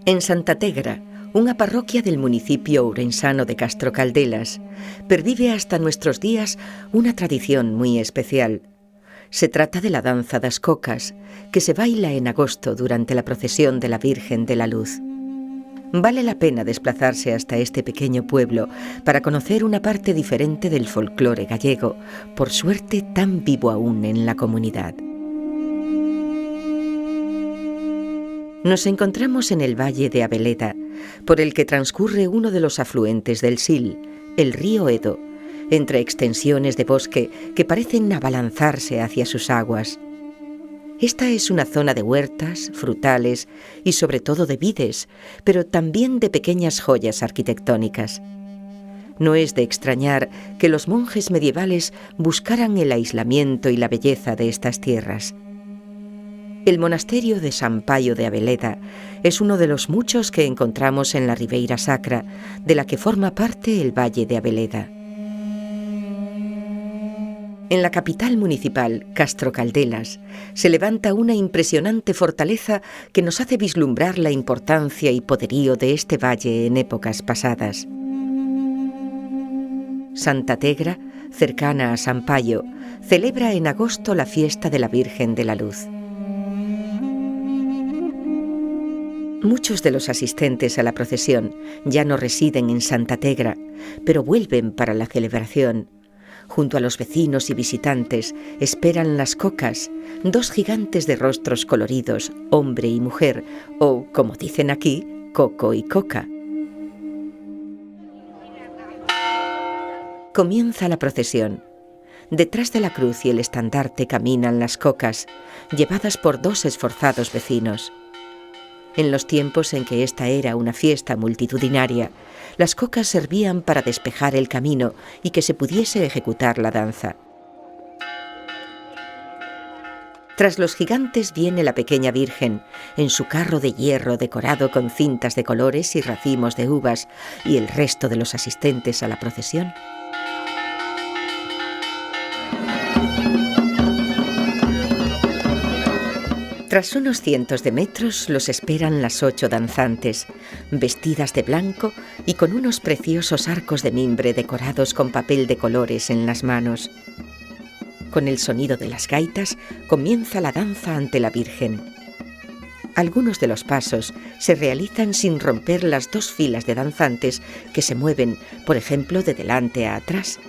En Santa Tegra, unha parroquia del municipio ourensano de Castro Caldelas, pervive hasta nuestros días unha tradición moi especial. Se trata de la danza das cocas, que se baila en agosto durante la procesión de la Virgen de la Luz. Vale la pena desplazarse hasta este pequeño pueblo para conocer una parte diferente del folclore gallego, por suerte tan vivo aún en la comunidad. Nos encontramos en el valle de Abeleda, por el que transcurre uno de los afluentes del Sil, el río Edo, entre extensiones de bosque que parecen abalanzarse hacia sus aguas. Esta es una zona de huertas, frutales y sobre todo de vides, pero también de pequeñas joyas arquitectónicas. No es de extrañar que los monjes medievales buscaran el aislamiento y la belleza de estas tierras. El monasterio de San Paio de Abeleda es uno de los muchos que encontramos en la Ribeira Sacra, de la que forma parte el Valle de Abeleda. En la capital municipal, Castro Caldelas, se levanta una impresionante fortaleza que nos hace vislumbrar la importancia y poderío de este valle en épocas pasadas. Santa Tegra, cercana a San Paio, celebra en agosto la fiesta de la Virgen de la Luz. Muchos de los asistentes a la procesión ya no residen en Santa Tegra, pero vuelven para la celebración. Junto a los vecinos y visitantes esperan las cocas, dos gigantes de rostros coloridos, hombre y mujer, o, como dicen aquí, coco y coca. Comienza la procesión. Detrás de la cruz y el estandarte caminan las cocas, llevadas por dos esforzados vecinos. En los tiempos en que esta era una fiesta multitudinaria, las cocas servían para despejar el camino y que se pudiese ejecutar la danza. Tras los gigantes viene la pequeña Virgen, en su carro de hierro decorado con cintas de colores y racimos de uvas, y el resto de los asistentes a la procesión. Tras unos cientos de metros los esperan las 8 danzantes, vestidas de blanco y con unos preciosos arcos de mimbre decorados con papel de colores en las manos. Con el sonido de las gaitas comienza la danza ante la Virgen. Algunos de los pasos se realizan sin romper las dos filas de danzantes que se mueven, por ejemplo, de delante a atrás.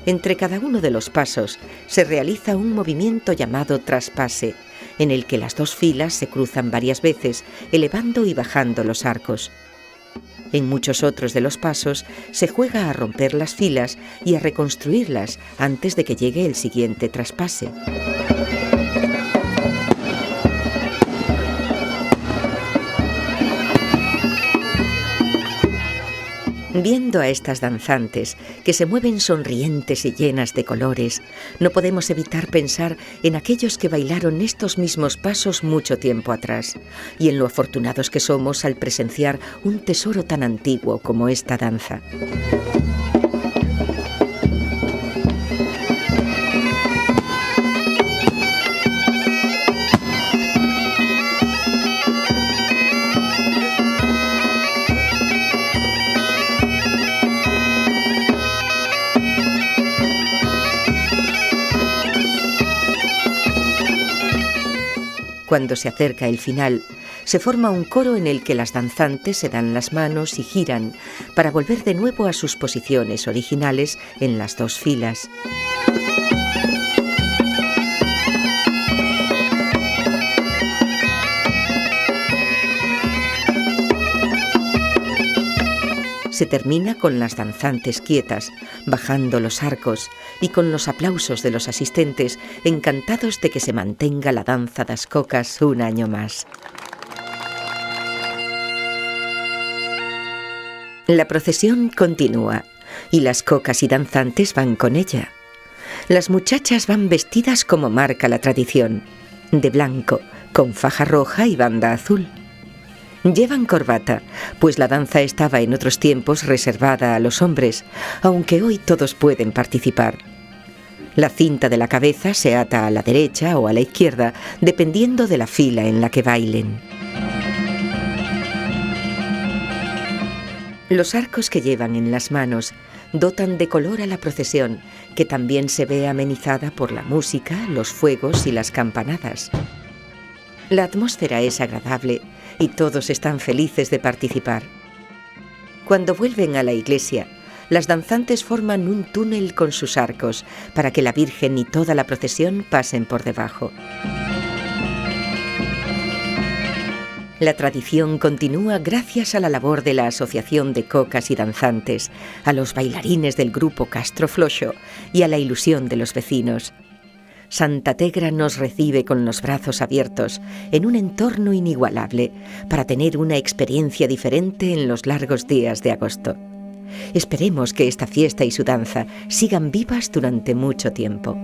Entre cada uno de los pasos se realiza un movimiento llamado traspase, en el que las dos filas se cruzan varias veces, elevando y bajando los arcos. En muchos otros de los pasos se juega a romper las filas y a reconstruirlas antes de que llegue el siguiente traspase. Viendo a estas danzantes, que se mueven sonrientes y llenas de colores, no podemos evitar pensar en aquellos que bailaron estos mismos pasos mucho tiempo atrás, y en lo afortunados que somos al presenciar un tesoro tan antiguo como esta danza. Cuando se acerca el final, se forma un coro en el que las danzantes se dan las manos y giran para volver de nuevo a sus posiciones originales en las dos filas. Se termina con las danzantes quietas, bajando los arcos y con los aplausos de los asistentes, encantados de que se mantenga la danza das cocas un año más. La procesión continúa y las cocas y danzantes van con ella. Las muchachas van vestidas como marca la tradición, de blanco, con faja roja y banda azul. Llevan corbata, pues la danza estaba en otros tiempos reservada a los hombres, aunque hoy todos pueden participar. La cinta de la cabeza se ata a la derecha o a la izquierda, dependiendo de la fila en la que bailen. Los arcos que llevan en las manos dotan de color a la procesión, que también se ve amenizada por la música, los fuegos y las campanadas. La atmósfera es agradable y todos están felices de participar. Cuando vuelven a la iglesia, las danzantes forman un túnel con sus arcos para que la Virgen y toda la procesión pasen por debajo. La tradición continúa gracias a la labor de la Asociación de Cocas y Danzantes, a los bailarines del grupo Castro Floxo y a la ilusión de los vecinos. Santa Tegra nos recibe con los brazos abiertos en un entorno inigualable para tener una experiencia diferente en los largos días de agosto. Esperemos que esta fiesta y su danza sigan vivas durante mucho tiempo.